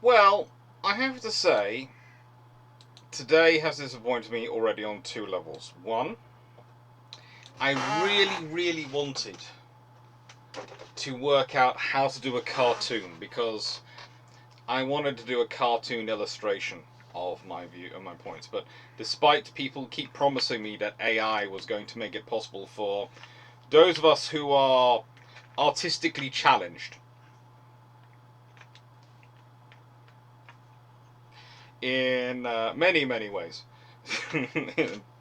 Well, I have to say, today has disappointed me already on two levels. One, I really wanted to work out how to do a cartoon because I wanted to do a cartoon illustration of my view and my points. But despite people keep promising me that AI was going to make it possible for those of us who are artistically challenged in many ways,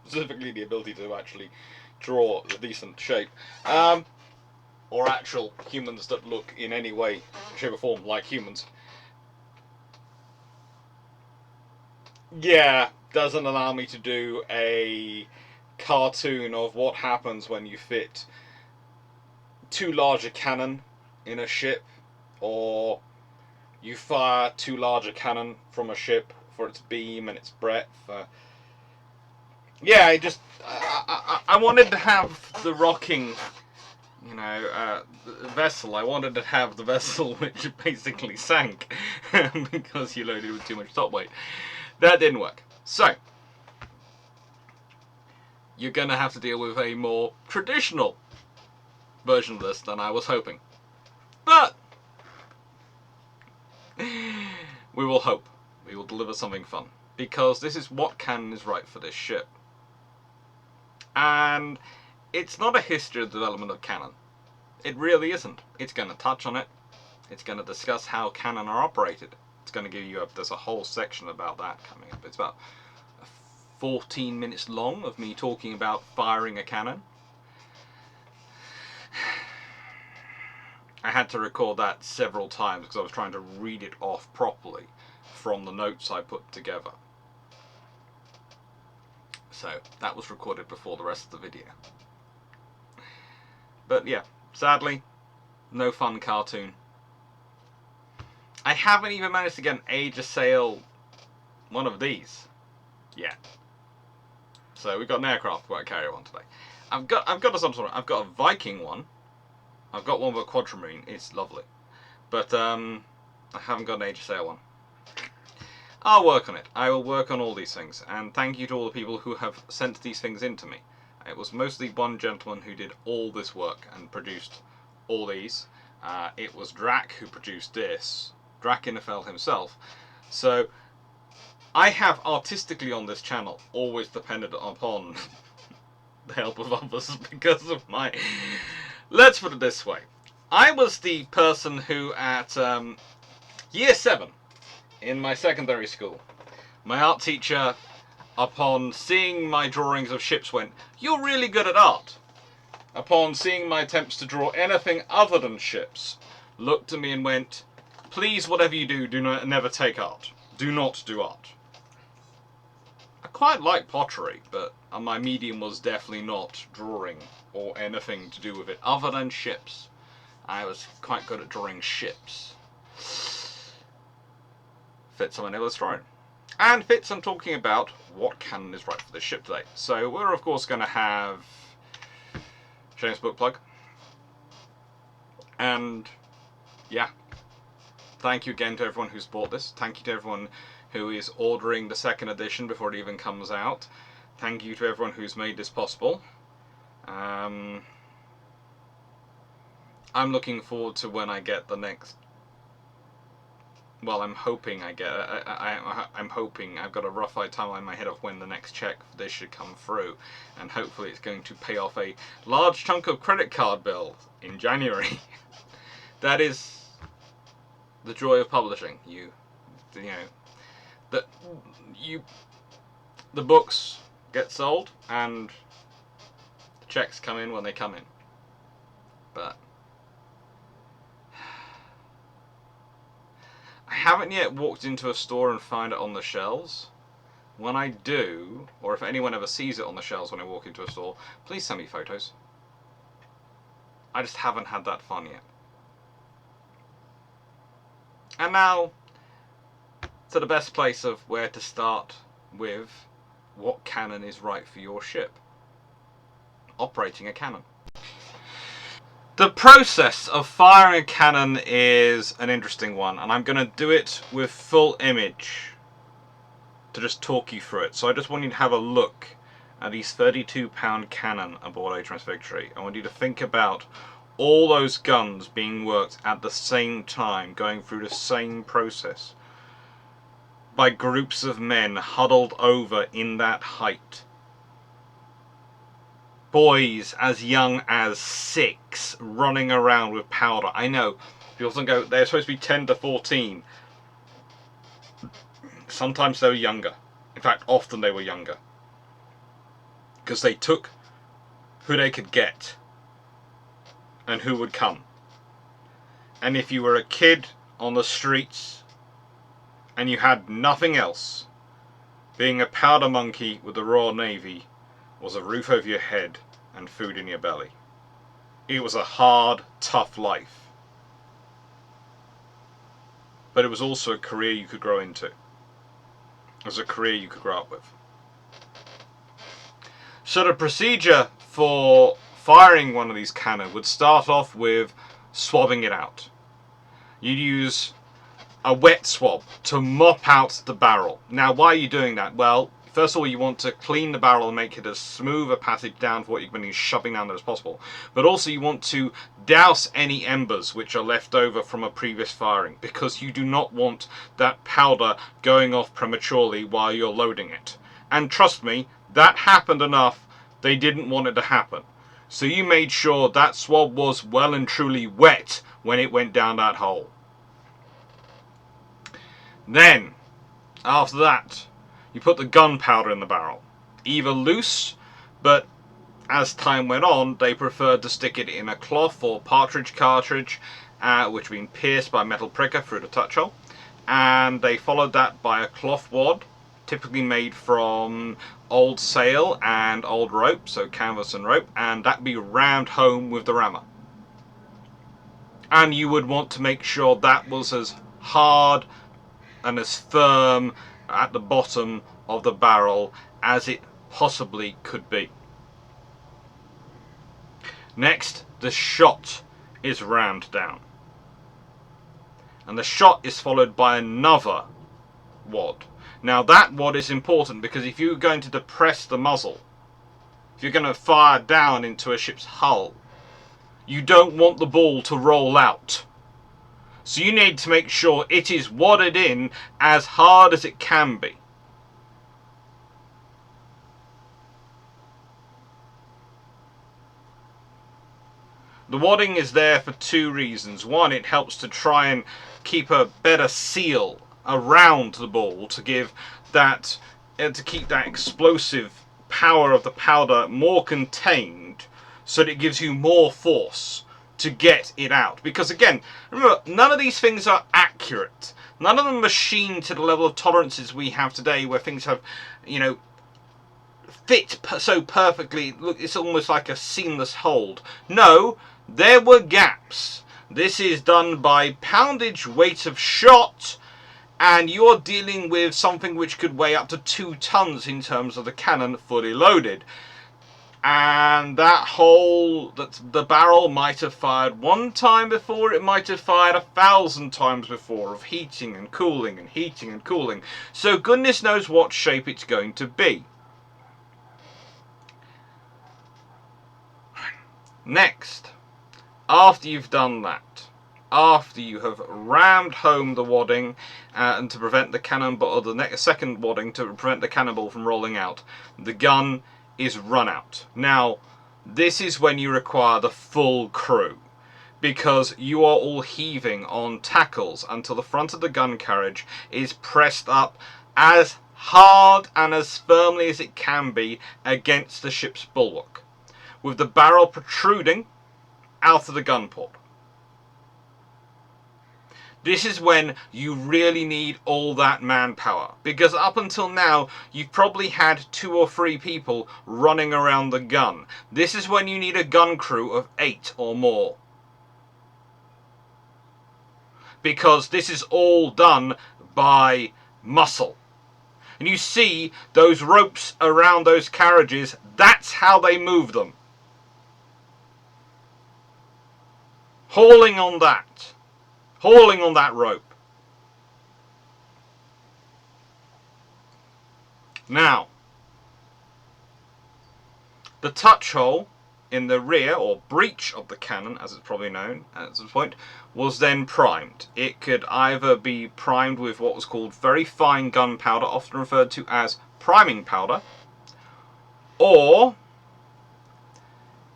specifically the ability to actually draw a decent shape, or actual humans that look in any way, shape or form like humans. Yeah, doesn't allow me to do a cartoon of what happens when you fit too large a cannon in a ship, or you fire too large a cannon from a ship for its beam and its breadth. Yeah, I wanted to have the rocking, vessel. I wanted to have the vessel which basically sank because you loaded with too much top weight. That didn't work. So you're going to have to deal with a more traditional version of this than I was hoping. But we will hope. We will deliver something fun. Because this is what canon is right for this ship. And it's not a history of development of canon. It really isn't. It's going to touch on it. It's going to discuss how canon are operated. It's going to give you there's a whole section about that coming up. It's about 14 minutes long of me talking about firing a cannon. I had to record that several times because I was trying to read it off properly from the notes I put together. So that was recorded before the rest of the video. But yeah, sadly, no fun cartoon. I haven't even managed to get an Age of Sail one of these yet. So we've got an aircraft where I carry on today. I've got a Viking one. I've got one with a Quadrimarine. It's lovely, but I haven't got an Age of Sail one. I'll work on it. I will work on all these things, and thank you to all the people who have sent these things in to me. It was mostly one gentleman who did all this work and produced all these. It was Drac who produced this. Drac Naval himself. So I have artistically on this channel always depended upon the help of others because of my... Let's put it this way. I was the person who at year 7 in my secondary school, my art teacher, upon seeing my drawings of ships, went, "You're really good at art." Upon seeing my attempts to draw anything other than ships, looked at me and went, "Please, whatever you do, never take art. Do not do art." I quite like pottery, but my medium was definitely not drawing or anything to do with it other than ships. I was quite good at drawing ships. Fits on an illustration. And fits on talking about what canon is right for this ship today. So we're of course going to have Shane's book plug. And yeah, thank you again to everyone who's bought this. Thank you to everyone who is ordering the second edition before it even comes out. Thank you to everyone who's made this possible. I'm looking forward to when I get the next... Well, I'm hoping I get... I'm hoping I've got a rough timeline in my head of when the next check for this should come through. And hopefully it's going to pay off a large chunk of credit card bill in January. That is the joy of publishing. The books get sold and the checks come in when they come in. But I haven't yet walked into a store and found it on the shelves. When I do, or if anyone ever sees it on the shelves when I walk into a store, please send me photos. I just haven't had that fun yet. And now to the best place of where to start with what canon is right for your ship. Operating a cannon. The process of firing a cannon is an interesting one, and I'm going to do it with full image to just talk you through it. So I just want you to have a look at these 32-pound cannon aboard HMS Victory. I want you to think about all those guns being worked at the same time, going through the same process, by groups of men huddled over in that height. Boys as young as 6 running around with powder. I know, people often go, they're supposed to be 10 to 14. Sometimes they were younger. In fact, often they were younger. Because they took who they could get and who would come. And if you were a kid on the streets and you had nothing else, being a powder monkey with the Royal Navy was a roof over your head and food in your belly. It was a hard, tough life. But it was also a career you could grow into. It was a career you could grow up with. So the procedure for firing one of these cannon would start off with swabbing it out. You'd use a wet swab to mop out the barrel. Now, why are you doing that? Well, first of all, you want to clean the barrel and make it as smooth a passage down for what you're going to be shoving down there as possible. But also you want to douse any embers which are left over from a previous firing, because you do not want that powder going off prematurely while you're loading it. And trust me, that happened enough. They didn't want it to happen. So you made sure that swab was well and truly wet when it went down that hole. Then, after that, you put the gunpowder in the barrel. Either loose, but as time went on, they preferred to stick it in a cloth or partridge cartridge, which had been pierced by a metal pricker through the touch hole. And they followed that by a cloth wad, typically made from old sail and old rope, so canvas and rope, and that be rammed home with the rammer. And you would want to make sure that was as hard and as firm at the bottom of the barrel as it possibly could be. Next, the shot is rammed down. And the shot is followed by another wad. Now that wad is important because if you're going to depress the muzzle, if you're going to fire down into a ship's hull, you don't want the ball to roll out. So you need to make sure it is wadded in as hard as it can be. The wadding is there for 2 reasons. One, it helps to try and keep a better seal around the ball to give that, to keep that explosive power of the powder more contained, so that it gives you more force to get it out. Because again, remember, none of these things are accurate. None of them machined to the level of tolerances we have today, where things have, you know, fit so perfectly. Look, it's almost like a seamless hold. No, there were gaps. This is done by poundage weight of shot, and you're dealing with something which could weigh up to 2 tons in terms of the cannon fully loaded. And that hole, the barrel might have fired 1 time before, it might have fired 1,000 times before, of heating and cooling and heating and cooling. So goodness knows what shape it's going to be. Next, after you've done that, after you have rammed home the wadding and to prevent the cannonball, or the second wadding to prevent the cannonball from rolling out, the gun is run out. Now, this is when you require the full crew, because you are all heaving on tackles until the front of the gun carriage is pressed up as hard and as firmly as it can be against the ship's bulwark, with the barrel protruding out of the gun port. This is when you really need all that manpower, because up until now you've probably had 2 or 3 people running around the gun. This is when you need a gun crew of 8 or more, because this is all done by muscle. And you see those ropes around those carriages, that's how they move them. hauling on that rope. Now, the touch hole in the rear, or breech of the cannon, as it's probably known at this point, was then primed. It could either be primed with what was called very fine gunpowder, often referred to as priming powder, or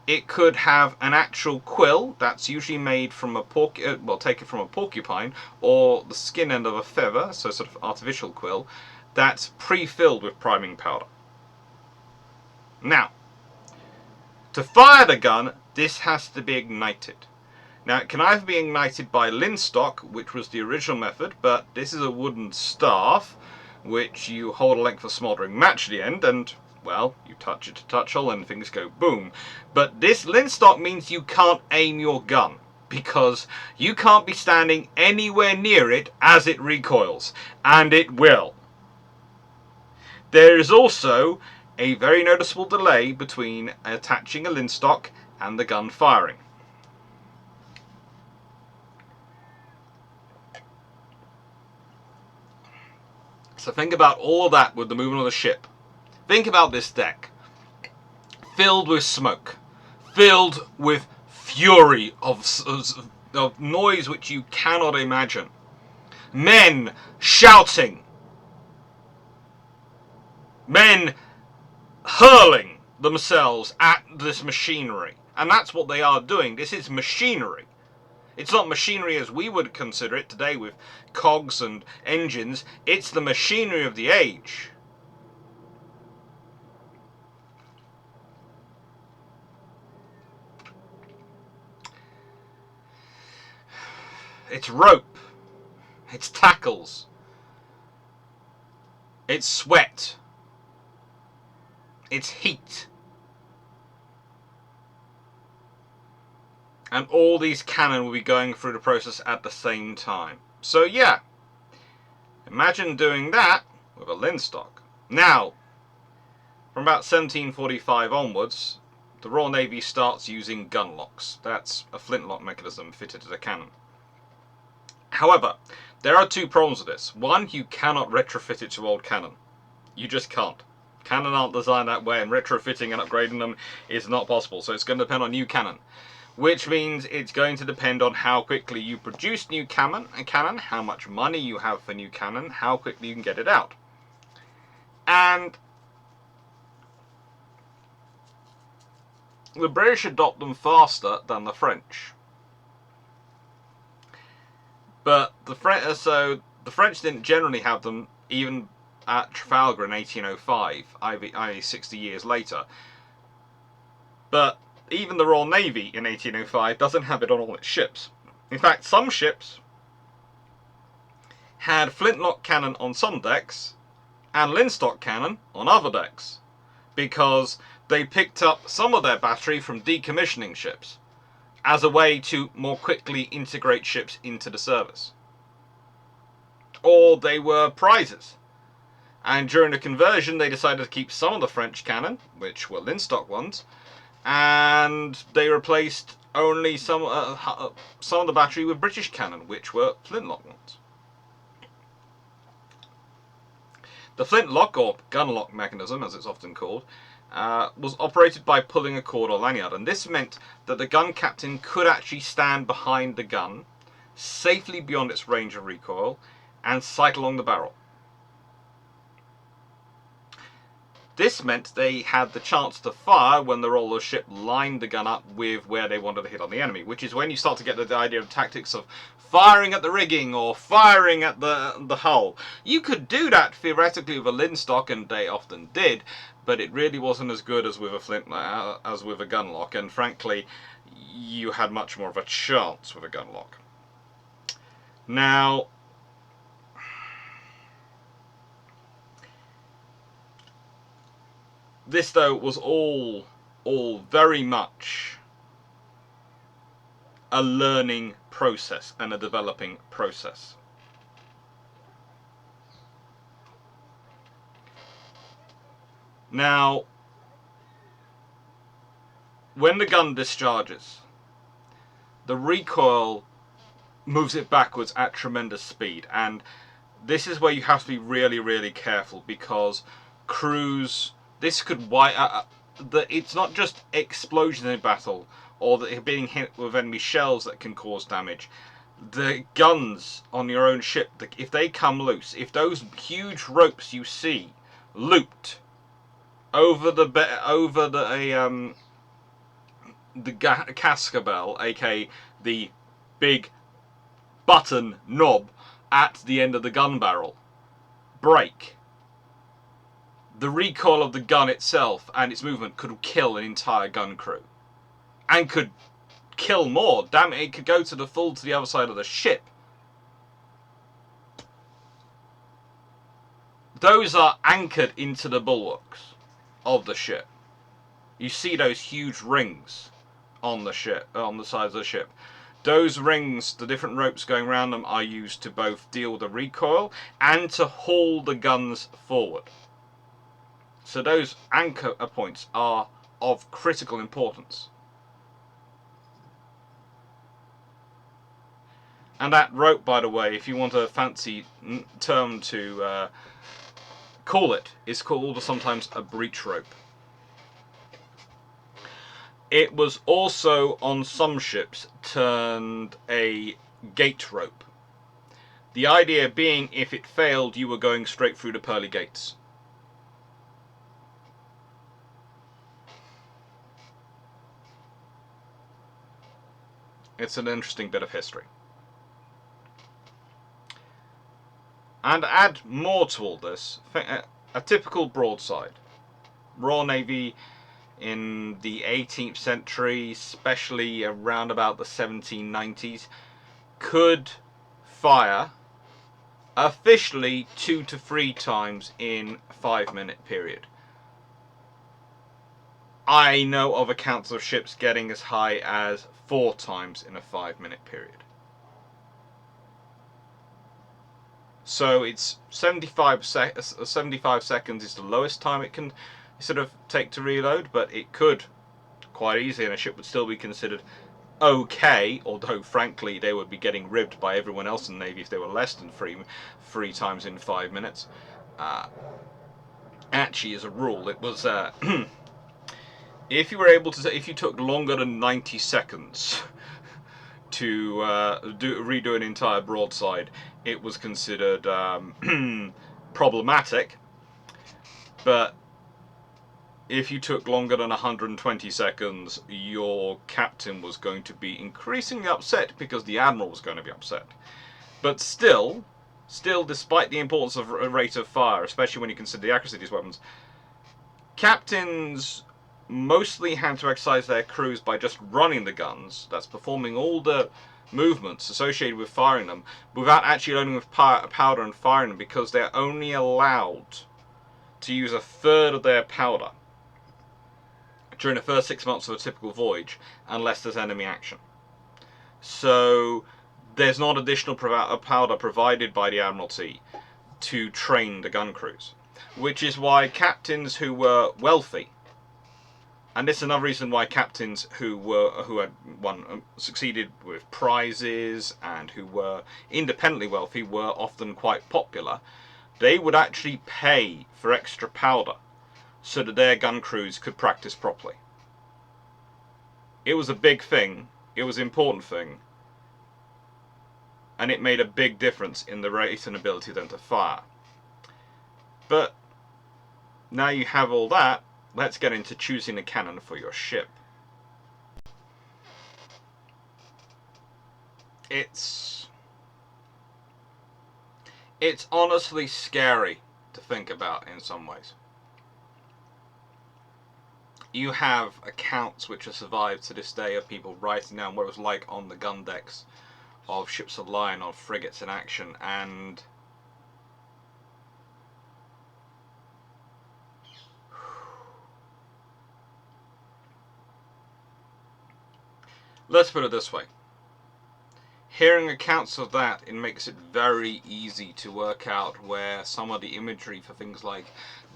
it could have an actual quill that's usually made from a taken from a porcupine, or the skin end of a feather, so sort of artificial quill, that's pre-filled with priming powder. Now, to fire the gun, this has to be ignited. Now, it can either be ignited by linstock, which was the original method, but this is a wooden staff, which you hold a length of smouldering match at the end, and, well, you touch it to touch hole and things go boom. But this linstock means you can't aim your gun, because you can't be standing anywhere near it as it recoils, and it will. There is also a very noticeable delay between attaching a linstock and the gun firing. So think about all of that with the movement of the ship. Think about this deck. Filled with smoke. Filled with fury of noise which you cannot imagine. Men shouting. Men hurling themselves at this machinery. And that's what they are doing. This is machinery. It's not machinery as we would consider it today with cogs and engines. It's the machinery of the age. It's rope. It's tackles. It's sweat. It's heat. And all these cannon will be going through the process at the same time. So yeah, imagine doing that with a linstock. Now, from about 1745 onwards, the Royal Navy starts using gun locks. That's a flintlock mechanism fitted to the cannon. However, there are two problems with this. One, you cannot retrofit it to old cannon. You just can't. Cannon aren't designed that way, and retrofitting and upgrading them is not possible. So it's going to depend on new cannon. Which means it's going to depend on how quickly you produce new cannon, how much money you have for new cannon, how quickly you can get it out. And the British adopt them faster than the French. But the French didn't generally have them even at Trafalgar in 1805, i.e. 60 years later. But even the Royal Navy in 1805 doesn't have it on all its ships. In fact, some ships had flintlock cannon on some decks and linstock cannon on other decks, because they picked up some of their battery from decommissioning ships as a way to more quickly integrate ships into the service. Or they were prizes. And during the conversion, they decided to keep some of the French cannon, which were linstock ones, and they replaced only some of the battery with British cannon, which were flintlock ones. The flintlock, or gunlock mechanism as it's often called, was operated by pulling a cord or lanyard, and this meant that the gun captain could actually stand behind the gun, safely beyond its range of recoil, and sight along the barrel. This meant they had the chance to fire when the roller ship lined the gun up with where they wanted to hit on the enemy, which is when you start to get the idea of tactics of firing at the rigging or firing at the hull. You could do that theoretically with a linstock, and they often did, but it really wasn't as good as with a flintlock as with a gunlock, and frankly, you had much more of a chance with a gunlock. Now, this, though, was all very much a learning process and a developing process. Now, when the gun discharges, the recoil moves it backwards at tremendous speed, and this is where you have to be really, really careful, because crews, this could it's not just explosions in battle or that being hit with enemy shells that can cause damage. The guns on your own ship, if they come loose, if those huge ropes you see looped over the cascabel, aka the big button knob at the end of the gun barrel, break, the recoil of the gun itself and its movement could kill an entire gun crew, and could kill more. Damn it, it could go to the other side of the ship. Those are anchored into the bulwarks of the ship. You see those huge rings on the ship, on the sides of the ship. Those rings, the different ropes going around them, are used to both deal with the recoil and to haul the guns forward. So those anchor points are of critical importance. And that rope, by the way, if you want a fancy term to call it, is called sometimes a breach rope. It was also on some ships termed a gate rope. The idea being, if it failed, you were going straight through the pearly gates. It's an interesting bit of history. And add more to all this, a typical broadside. Royal Navy in the 18th century, especially around about the 1790s, could fire officially 2 to 3 times in a 5-minute period. I know of accounts of ships getting as high as 4 times in a 5-minute period. So it's 75 seconds is the lowest time it can sort of take to reload, but it could quite easily, and a ship would still be considered okay, although frankly they would be getting ribbed by everyone else in the Navy if they were less than three times in 5 minutes. Actually, as a rule, it was if you took longer than 90 seconds to redo an entire broadside, it was considered problematic. But if you took longer than 120 seconds, your captain was going to be increasingly upset, because the admiral was going to be upset. But still, despite the importance of a rate of fire, especially when you consider the accuracy of these weapons, captains mostly had to exercise their crews by just running the guns, that's performing all the movements associated with firing them, without actually loading with powder and firing them, because they're only allowed to use a third of their powder during the first 6 months of a typical voyage, unless there's enemy action. So there's not additional powder provided by the Admiralty to train the gun crews, which is why captains who were wealthy, and this is another reason why captains who had succeeded with prizes and who were independently wealthy were often quite popular, they would actually pay for extra powder so that their gun crews could practice properly. It was a big thing, it was an important thing, and it made a big difference in the rate and ability of them to fire. But now you have all that, let's get into choosing a cannon for your ship. It's honestly scary to think about in some ways. You have accounts which have survived to this day of people writing down what it was like on the gun decks of ships of line, of frigates in action, and let's put it this way. Hearing accounts of that, it makes it very easy to work out where some of the imagery for things like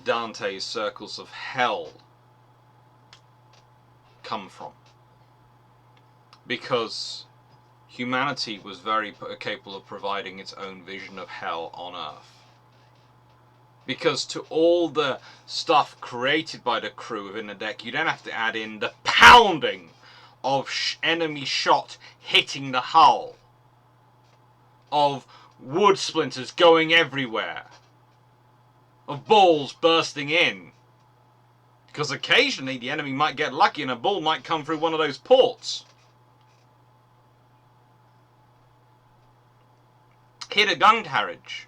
Dante's circles of hell come from. Because humanity was very capable of providing its own vision of hell on Earth. Because to all the stuff created by the crew within the deck, you then have to add in the pounding of enemy shot hitting the hull, of wood splinters going everywhere, of balls bursting in. Because occasionally the enemy might get lucky and a ball might come through one of those ports. Hit a gun carriage.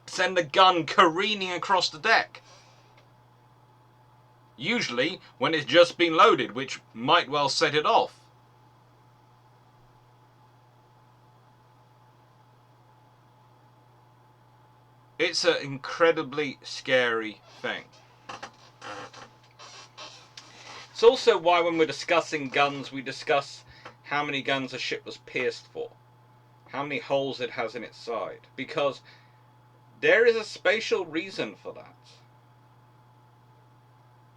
Send the gun careening across the deck. Usually when it's just been loaded, which might well set it off. It's an incredibly scary thing. It's also why when we're discussing guns, we discuss how many guns a ship was pierced for. How many holes it has in its side. Because there is a spatial reason for that.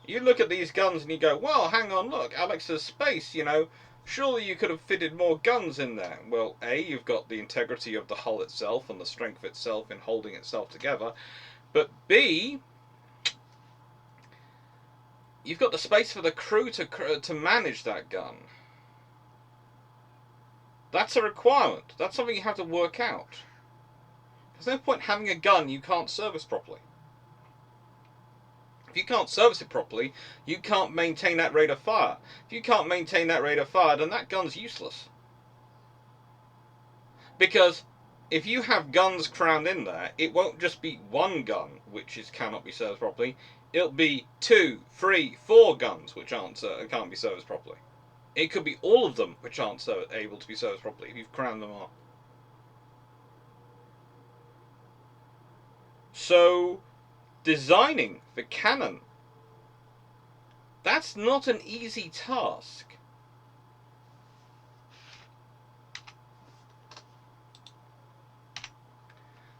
You look at these guns and you go, well, hang on, look, Alex's space, you know, surely you could have fitted more guns in there. Well, A, you've got the integrity of the hull itself and the strength of itself in holding itself together. But B, you've got the space for the crew to manage that gun. That's a requirement. That's something you have to work out. There's no point having a gun you can't service properly. If you can't service it properly, you can't maintain that rate of fire. If you can't maintain that rate of fire, then that gun's useless. Because if you have guns crammed in there, it won't just be one gun which cannot be serviced properly. It'll be 2, 3, 4 guns which can't be serviced properly. It could be all of them which aren't able to be serviced properly if you've crammed them up. So, designing the cannon, that's not an easy task.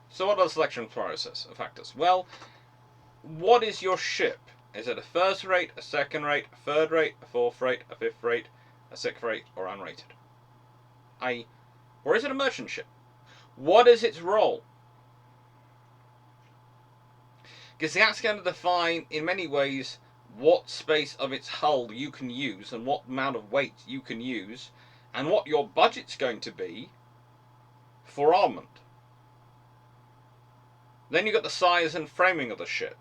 So what are the selection process factors? Well, what is your ship? Is it a first rate, a second rate, a third rate, a fourth rate, a fifth rate, a sixth rate, or unrated? Or is it a merchant ship? What is its role? Because that's going to define, in many ways, what space of its hull you can use and what amount of weight you can use and what your budget's going to be for armament. Then you've got the size and framing of the ship.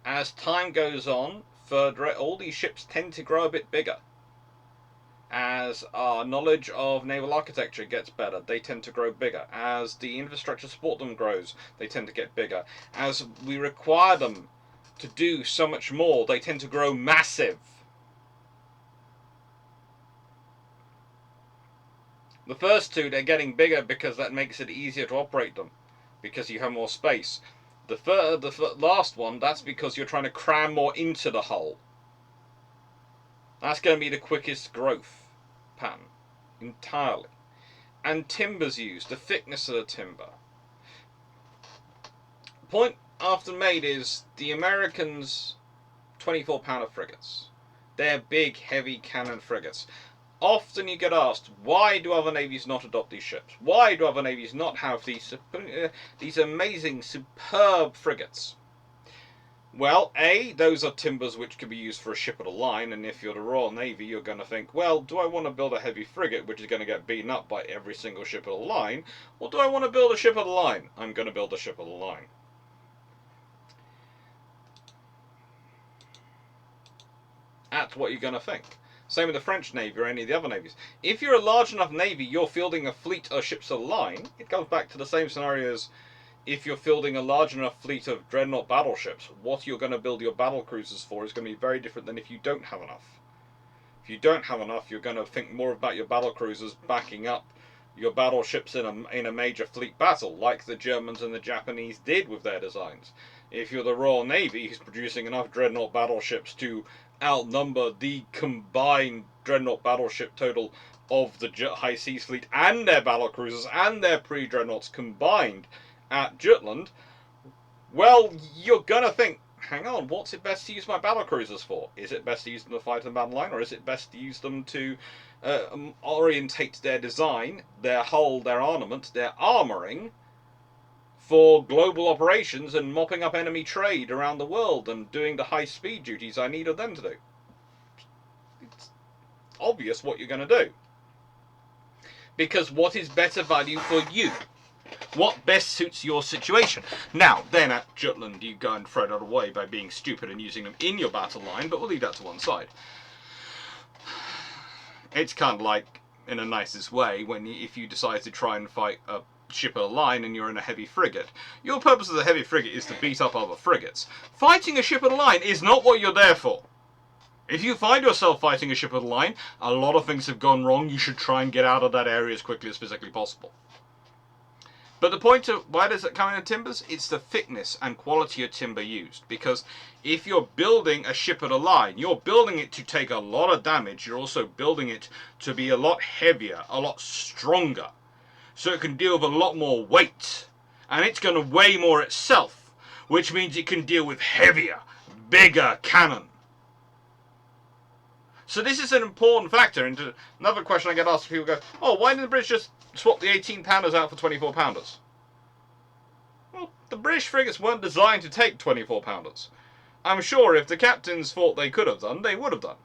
As time goes on, all these ships tend to grow a bit bigger. As our knowledge of naval architecture gets better, they tend to grow bigger. As the infrastructure to support them grows, they tend to get bigger. As we require them to do so much more, they tend to grow massive. The first two, they're getting bigger because that makes it easier to operate them, because you have more space. The last one, that's because you're trying to cram more into the hull. That's going to be the quickest growth pattern, entirely. And timbers used, the thickness of the timber. Point often made is the Americans' 24-pounder frigates. They're big, heavy cannon frigates. Often you get asked, why do other navies not adopt these ships? Why do other navies not have these amazing, superb frigates? Well, A, those are timbers which can be used for a ship of the line, and if you're the Royal Navy, you're going to think, well, do I want to build a heavy frigate which is going to get beaten up by every single ship of the line, or do I want to build a ship of the line? I'm going to build a ship of the line. That's what you're going to think. Same with the French Navy or any of the other navies. If you're a large enough navy, you're fielding a fleet of ships of the line, it comes back to the same scenario as if you're fielding a large enough fleet of dreadnought battleships. What you're going to build your battle cruisers for is going to be very different than if you don't have enough. If you don't have enough, you're going to think more about your battle cruisers backing up your battleships in a major fleet battle, like the Germans and the Japanese did with their designs. If you're the Royal Navy, who's producing enough dreadnought battleships to outnumber the combined dreadnought battleship total of the High Seas Fleet and their battle cruisers and their pre-dreadnoughts combined at Jutland, well, you're gonna think, hang on, what's it best to use my battle cruisers for? Is it best to use them to fight in the battle line, or is it best to use them to orientate their design, their hull, their armament, their armouring for global operations and mopping up enemy trade around the world and doing the high speed duties I need of them to do. It's obvious what you're going to do. Because what is better value for you? What best suits your situation? Now, then at Jutland you go and throw that away by being stupid and using them in your battle line, but we'll leave that to one side. It's kind of like, in a nicest way, when if you decide to try and fight a ship of the line and you're in a heavy frigate. Your purpose of the heavy frigate is to beat up other frigates. Fighting a ship of the line is not what you're there for. If you find yourself fighting a ship of the line, a lot of things have gone wrong. You should try and get out of that area as quickly as physically possible. But the point of why does it come in timbers? It's the thickness and quality of timber used. Because if you're building a ship of the line, you're building it to take a lot of damage. You're also building it to be a lot heavier, a lot stronger. So it can deal with a lot more weight. And it's going to weigh more itself. Which means it can deal with heavier, bigger cannon. So this is an important factor. And another question I get asked, people go, oh, why didn't the British just swap the 18-pounders out for 24-pounders? Well, the British frigates weren't designed to take 24-pounders. I'm sure if the captains thought they could have done, they would have done.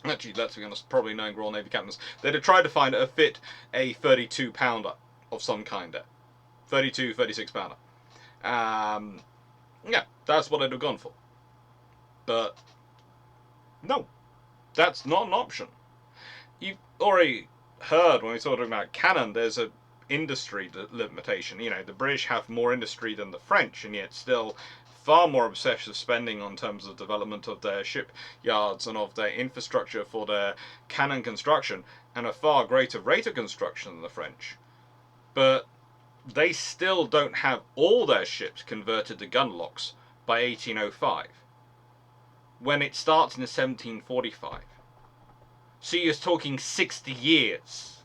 Actually, let's be honest, probably knowing Royal Navy captains, they'd have tried to find a fit a 32-pounder of some kind there. 32, 36-pounder. Yeah, that's what they'd have gone for. But no, that's not an option. You've already heard when we talking about cannon, there's a industry limitation. You know, the British have more industry than the French, and yet still far more obsessive spending on terms of development of their shipyards and of their infrastructure for their cannon construction, and a far greater rate of construction than the French. But they still don't have all their ships converted to gun locks by 1805, when it starts in 1745. So you're talking 60 years.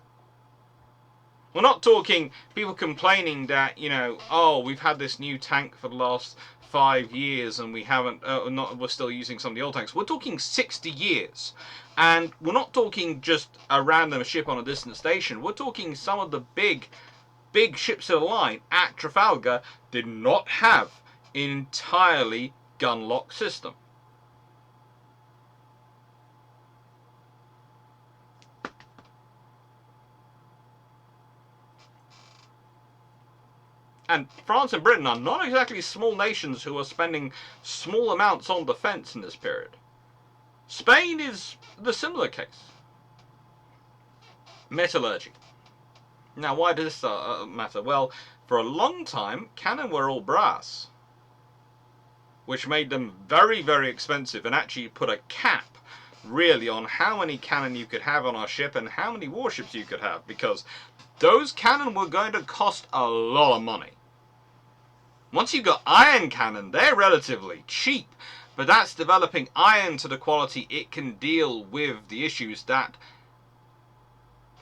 We're not talking people complaining that, you know, oh, we've had this new tank for the last 5 years and we haven't, we're still using some of the old tanks. We're talking 60 years. And we're not talking just a random ship on a distant station. We're talking some of the big ships of the line at Trafalgar did not have an entirely gun lock system. And France and Britain are not exactly small nations who are spending small amounts on defence in this period. Spain is the similar case. Metallurgy. Now, why does this matter? Well, for a long time, cannon were all brass, which made them very, very expensive and actually put a cap, really, on how many cannon you could have on our ship and how many warships you could have, because those cannon were going to cost a lot of money. Once you've got iron cannon, they're relatively cheap, but that's developing iron to the quality it can deal with the issues that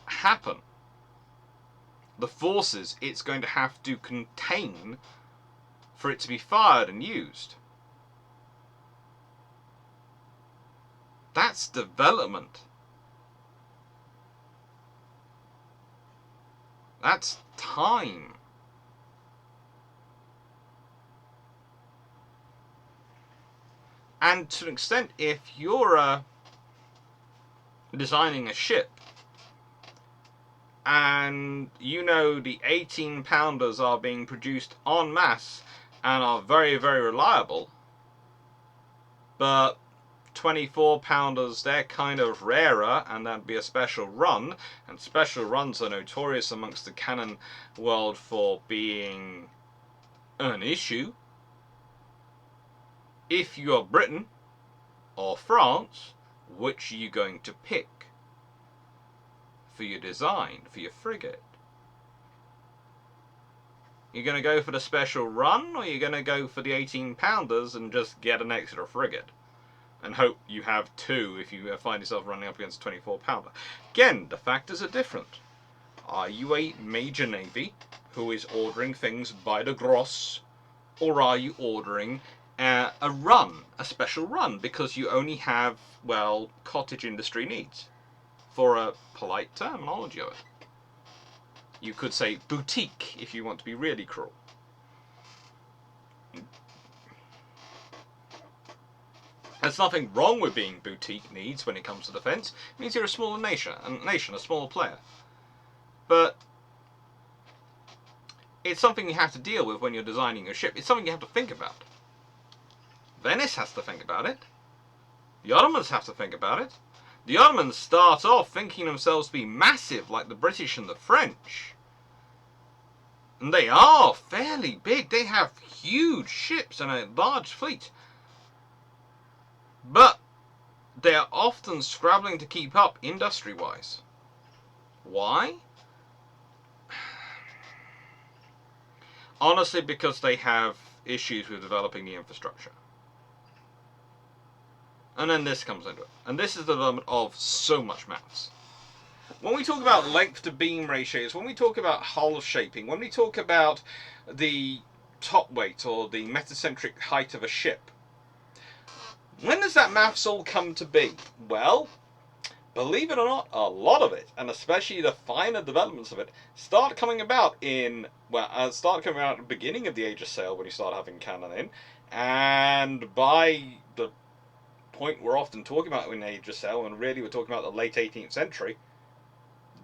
happen. The forces it's going to have to contain for it to be fired and used. That's development. That's time. And to an extent, if you're designing a ship and you know the 18-pounders are being produced en masse and are very, very reliable, but 24-pounders, they're kind of rarer, and that'd be a special run, and special runs are notorious amongst the cannon world for being an issue. If you're Britain or France, which are you going to pick for your design, for your frigate? You're going to go for the special run, or you're going to go for the 18-pounders and just get an extra frigate and hope you have two if you find yourself running up against a 24-pounder? Again, the factors are different. Are you a major navy who is ordering things by the gross, or are you ordering a run, a special run, because you only have, well, cottage industry needs? for a polite terminology of it. You could say boutique if you want to be really cruel. There's nothing wrong with being boutique needs when it comes to defence. It means you're a smaller nation, a smaller player. But it's something you have to deal with when you're designing your ship. It's something you have to think about. Venice has to think about it. The Ottomans have to think about it. The Ottomans start off thinking themselves to be massive like the British and the French. And they are fairly big. They have huge ships and a large fleet. But they are often scrabbling to keep up industry-wise. Why? Honestly, because they have issues with developing the infrastructure. And then this comes into it. And this is the development of so much maths. When we talk about length to beam ratios, when we talk about hull shaping, when we talk about the top weight or the metacentric height of a ship, when does that maths all come to be? Well, believe it or not, a lot of it, and especially the finer developments of it, start coming about at the beginning of the Age of Sail when you start having cannon in, and by the point we're often talking about in Age of Sail, and really we're talking about the late 18th century,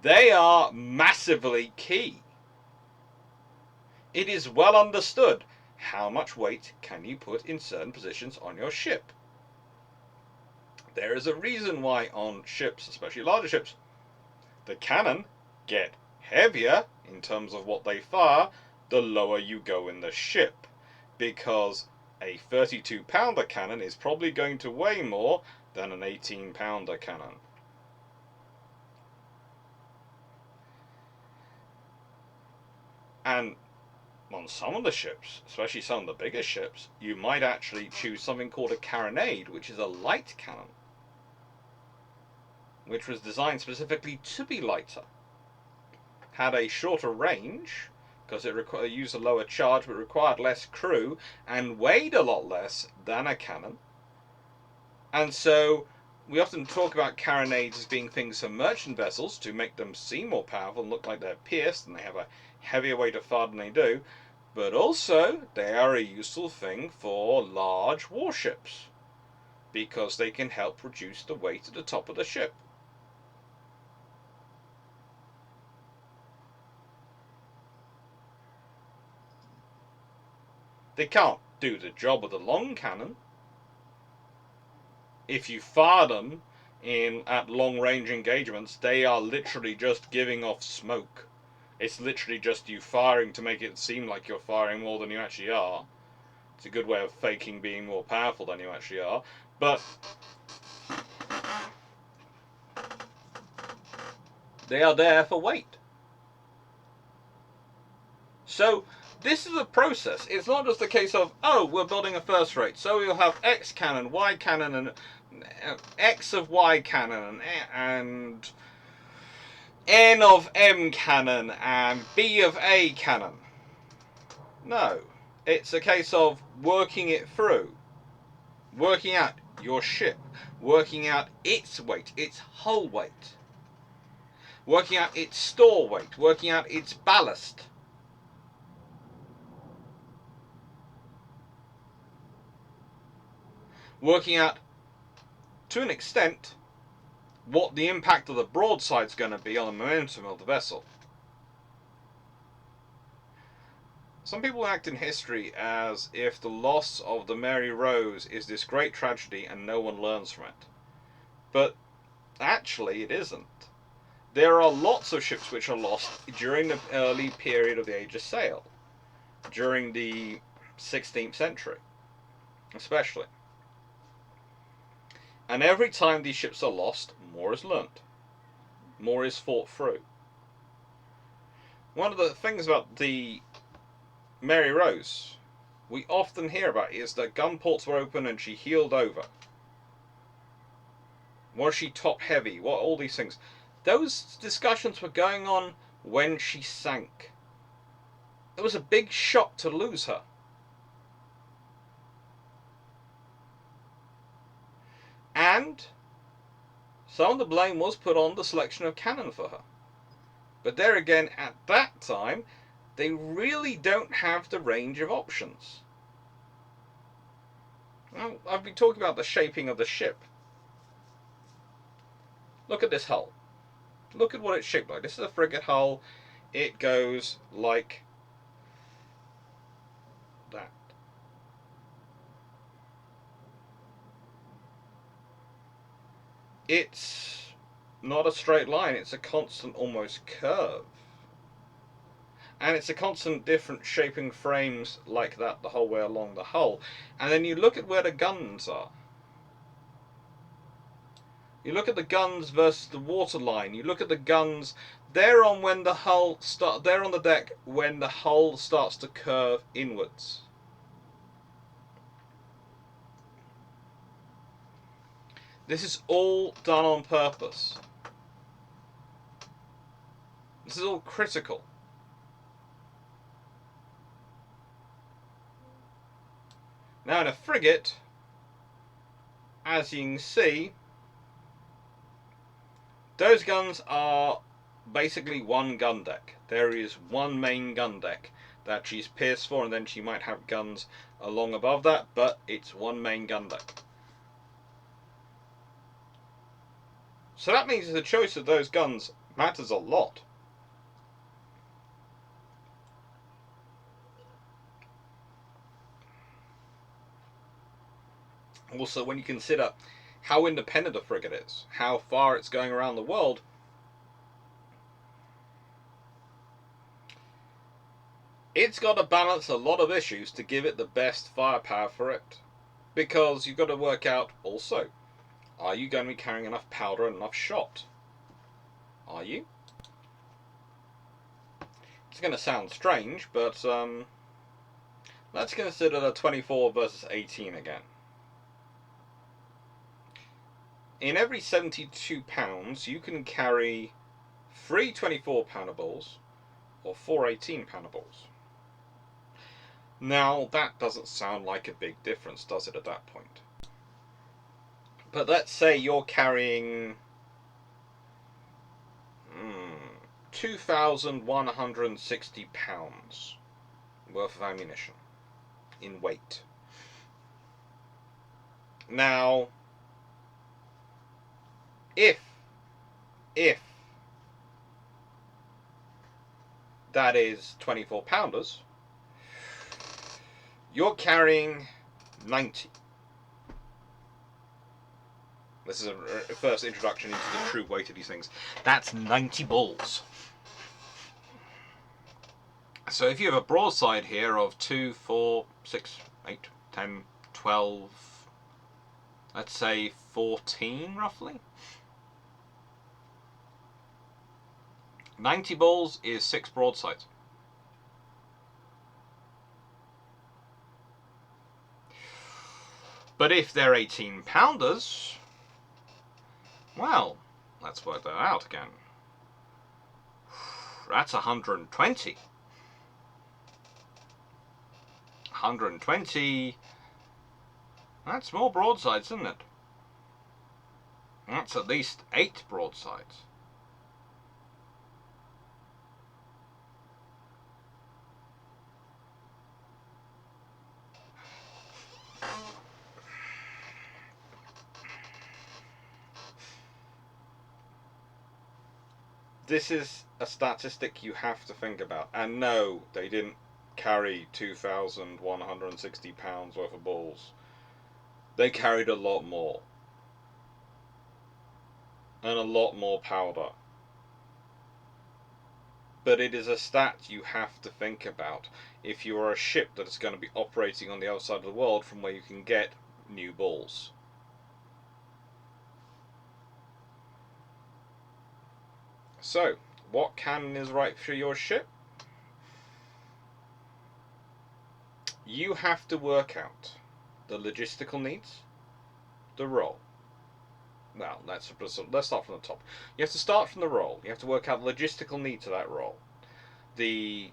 they are massively key. It is well understood how much weight can you put in certain positions on your ship. There is a reason why on ships, especially larger ships, the cannon get heavier in terms of what they fire the lower you go in the ship. Because a 32-pounder cannon is probably going to weigh more than an 18-pounder cannon. And on some of the ships, especially some of the bigger ships, you might actually choose something called a carronade, which is a light cannon, which was designed specifically to be lighter. Had a shorter range, because it used a lower charge, but required less crew, and weighed a lot less than a cannon. And so, we often talk about carronades as being things for merchant vessels, to make them seem more powerful and look like they're pierced, and they have a heavier weight of fire than they do. But also, they are a useful thing for large warships, because they can help reduce the weight at the top of the ship. They can't do the job of the long cannon. If you fire them at long range engagements, they are literally just giving off smoke. It's literally just you firing to make it seem like you're firing more than you actually are. It's a good way of faking being more powerful than you actually are. But they are there for weight. So this is a process. It's not just a case of, oh, we're building a first rate, so we'll have X cannon, Y cannon, and X of Y cannon, and N of M cannon, and B of A cannon. No. It's a case of working it through. Working out your ship. Working out its weight, its hull weight. Working out its store weight. Working out its ballast. Working out, to an extent, what the impact of the broadside is going to be on the momentum of the vessel. Some people act in history as if the loss of the Mary Rose is this great tragedy and no one learns from it. But actually it isn't. There are lots of ships which are lost during the early period of the Age of Sail. During the 16th century, especially. And every time these ships are lost, more is learnt. More is fought through. One of the things about the Mary Rose we often hear about is that gun ports were open and she heeled over. Was she top heavy? What, all these things. Those discussions were going on when she sank. It was a big shock to lose her. And Some of the blame was put on the selection of cannon for her. But there again, at that time, they really don't have the range of options. Well, I've been talking about the shaping of the ship. Look at this hull. Look at what it's shaped like. This is a frigate hull. It goes like that. It's not a straight line. It's a constant almost curve. And it's a constant different shaping frames like that the whole way along the hull. And then you look at where the guns are. You look at the guns versus the waterline. You look at the guns. They're on when the hull they're on the deck when the hull starts to curve inwards. This is all done on purpose. This is all critical. Now in a frigate, as you can see, those guns are basically one gun deck. There is one main gun deck that she's pierced for, and then she might have guns along above that, but it's one main gun deck. So that means the choice of those guns matters a lot. Also, when you consider how independent a frigate is, how far it's going around the world, it's got to balance a lot of issues to give it the best firepower for it. Because you've got to work out also, are you going to be carrying enough powder and enough shot? Are you? It's going to sound strange, but let's consider the 24 versus 18 again. In every 72 pounds, you can carry 3 24-pounder balls or 4 18-pounder balls. Now, that doesn't sound like a big difference, does it, at that point? But let's say you're carrying 2,160 pounds worth of ammunition in weight. Now, if that is 24 pounders, you're carrying 90. This is a first introduction into the true weight of these things. That's 90 balls. So if you have a broadside here of 2, 4, 6, 8, 10, 12, let's say 14 roughly. 90 balls is 6 broadsides. But if they're 18-pounders, well, let's work that out again. That's 120. 120, that's more broadsides, isn't it? That's at least 8 broadsides. This is a statistic you have to think about. And no, they didn't carry 2,160 pounds worth of balls. They carried a lot more. And a lot more powder. But it is a stat you have to think about if you are a ship that is going to be operating on the other side of the world from where you can get new balls. So, what cannon is right for your ship? You have to work out the logistical needs, the role. Well, let's start from the top. You have to start from the role. You have to work out the logistical needs of that role. The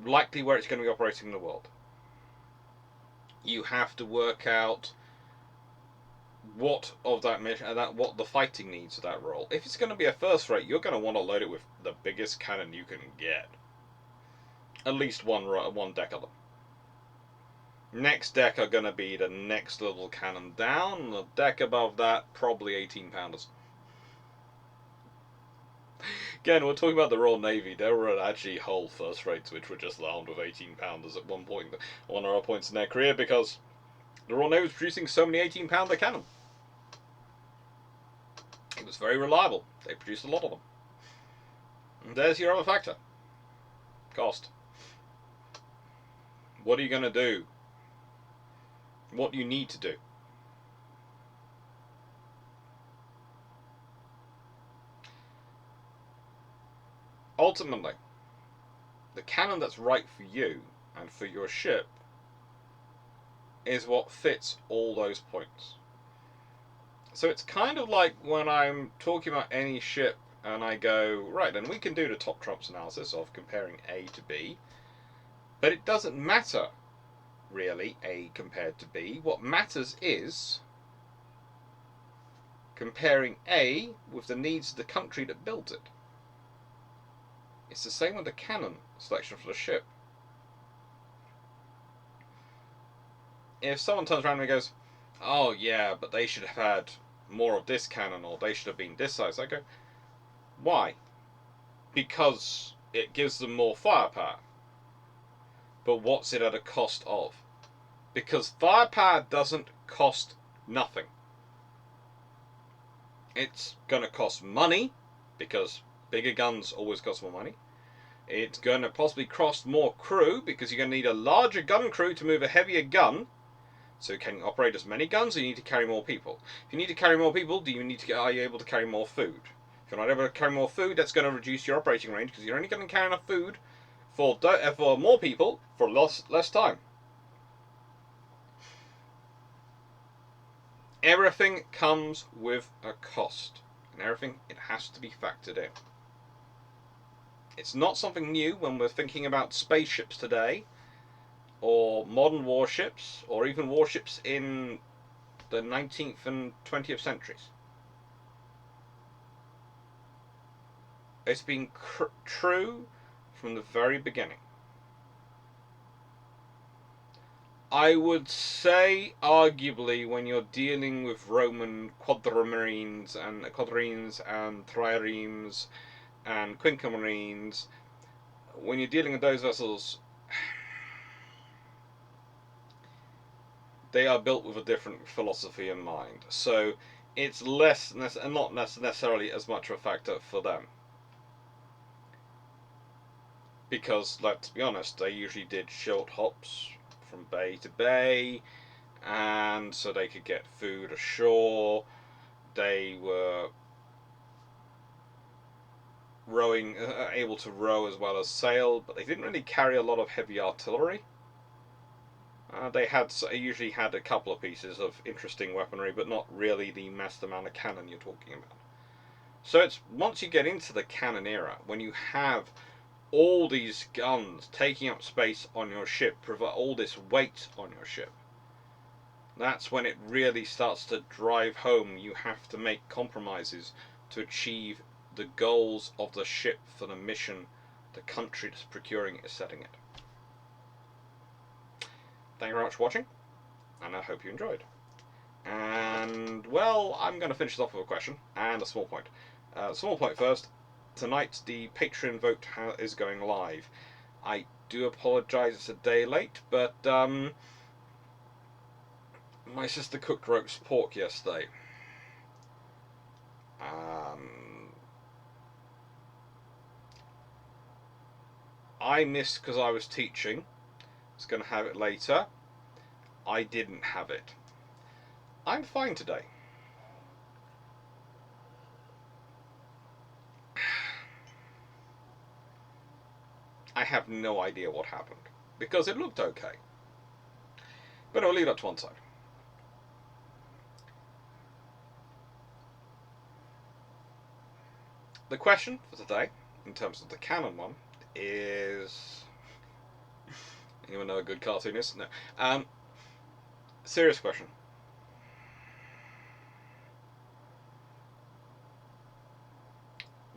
likely where it's going to be operating in the world. You have to work out what of that mission and what the fighting needs of that role. If it's going to be a first rate, you're going to want to load it with the biggest cannon you can get. At least one deck of them. Next deck are going to be the next level cannon down. The deck above that, probably 18-pounders. Again, we're talking about the Royal Navy. There were actually whole first rates which were just armed with 18-pounders at one point, one or other points in their career, because the Royal Navy was producing so many 18-pounder cannon. It was very reliable. They produced a lot of them. And there's your other factor. Cost. What are you going to do? What do you need to do? Ultimately, the cannon that's right for you and for your ship is what fits all those points. So it's kind of like when I'm talking about any ship and I go, right, then we can do the top trumps analysis of comparing A to B, but it doesn't matter really A compared to B. What matters is comparing A with the needs of the country that built it. It's the same with the cannon selection for the ship. If someone turns around and goes, oh yeah, but they should have had more of this cannon, or they should have been this size, I go, why? Because it gives them more firepower. But what's it at a cost of? Because firepower doesn't cost nothing. It's going to cost money, because bigger guns always cost more money. It's going to possibly cost more crew, because you're going to need a larger gun crew to move a heavier gun. So can you operate as many guns, or you need to carry more people? If you need to carry more people, are you able to carry more food? If you're not able to carry more food, that's going to reduce your operating range, because you're only going to carry enough food for more people for less time. Everything comes with a cost, and everything, it has to be factored in. It's not something new when we're thinking about spaceships today, or modern warships, or even warships in the 19th and 20th centuries. It's been true from the very beginning. I would say, arguably, when you're dealing with Roman quadrimarines and triremes and quinquemarines, when you're dealing with those vessels, they are built with a different philosophy in mind. So it's not necessarily as much of a factor for them. Because, let's be honest, they usually did short hops from bay to bay, and so they could get food ashore. They were able to row as well as sail, but they didn't really carry a lot of heavy artillery. They usually had a couple of pieces of interesting weaponry, but not really the mass amount of cannon you're talking about. So it's once you get into the cannon era, when you have all these guns taking up space on your ship, provide all this weight on your ship, that's when it really starts to drive home. You have to make compromises to achieve the goals of the ship for the mission the country that's procuring it is setting it. Thank you very much for watching, and I hope you enjoyed. And, well, I'm going to finish this off with a question and a small point. Small point first. Tonight the Patreon vote is going live. I do apologise it's a day late, but my sister cooked roast pork yesterday. I missed because I was teaching. I was going to have it later. I didn't have it. I'm fine today. I have no idea what happened, because it looked okay. But I'll leave that to one side. The question for today, in terms of the canon one, is... Anyone know a good cartoon is? No. Serious question.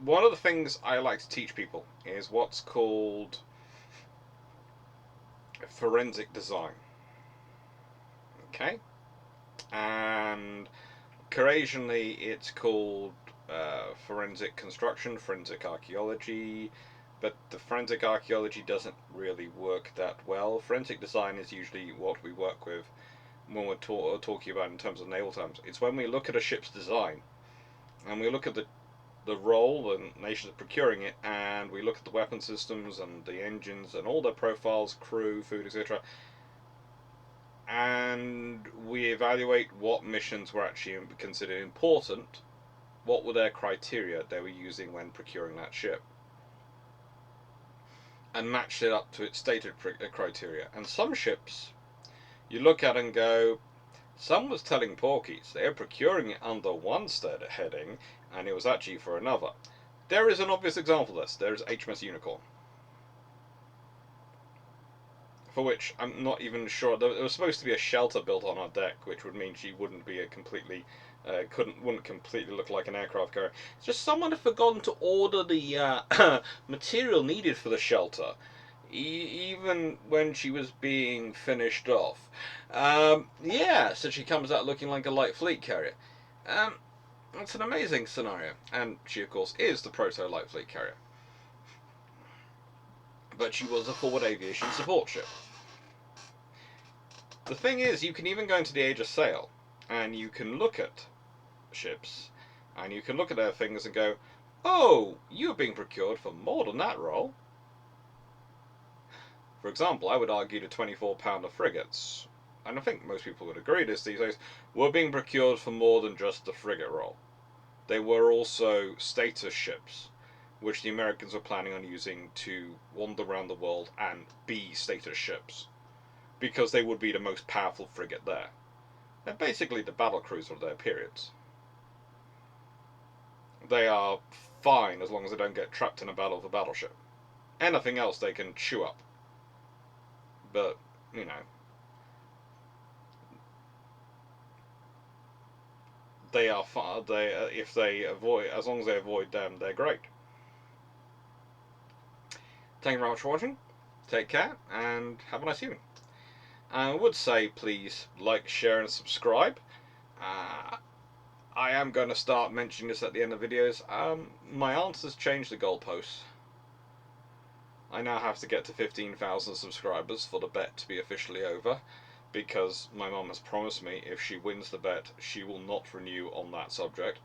one of the things I like to teach people is what's called forensic design. Okay? And occasionally it's called forensic construction, forensic archaeology, but the forensic archaeology doesn't really work that well. Forensic design is usually what we work with when we're talking about in terms of naval terms. It's when we look at a ship's design and we look at the role and nations procuring it, and we look at the weapon systems and the engines and all their profiles, crew, food, etc., and we evaluate what missions were actually considered important, what were their criteria they were using when procuring that ship, and matched it up to its stated criteria. And some ships you look at and go, some was telling porkies they were procuring it under one heading and it was actually for another. There is an obvious example of this. There is HMS Unicorn, for which I'm not even sure. There was supposed to be a shelter built on her deck, which would mean she wouldn't be a completely wouldn't completely look like an aircraft carrier. It's just someone had forgotten to order the material needed for the shelter, even when she was being finished off. Yeah, so she comes out looking like a light fleet carrier. It's an amazing scenario, and she of course is the proto light fleet carrier. But she was a forward aviation support ship. The thing is, you can even go into the age of sail, and you can look at ships, and you can look at their things and go, oh, you're being procured for more than that role. For example, I would argue the 24-pounder frigates, and I think most people would agree this these days, were being procured for more than just the frigate role. They were also status ships, which the Americans were planning on using to wander around the world and be status ships, because they would be the most powerful frigate there. They're basically the battle cruiser of their periods. They are fine as long as they don't get trapped in a battle with a battleship. Anything else they can chew up. But, you know, they are far. If they avoid, as long as they avoid them, they're great. Thank you very much for watching. Take care and have a nice evening. I would say please like, share, and subscribe. I am going to start mentioning this at the end of videos. My aunt has changed the goalposts. I now have to get to 15,000 subscribers for the bet to be officially over, because my mum has promised me if she wins the bet, she will not renew on that subject.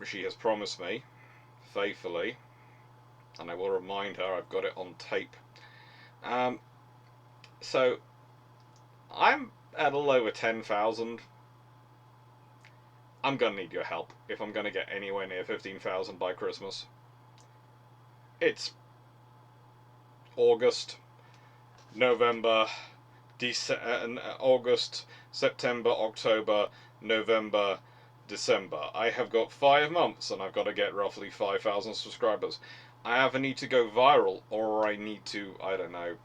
She has promised me, faithfully, and I will remind her, I've got it on tape. So, I'm at a little over 10,000. I'm going to need your help if I'm going to get anywhere near 15,000 by Christmas. It's August, November, August, September, October, November, December. I have got 5 months and I've got to get roughly 5,000 subscribers. I either need to go viral or I need to, I don't know,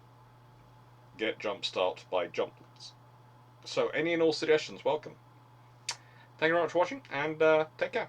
get jumpstart by jumps. So any and all suggestions, welcome. Thank you very much for watching, and take care.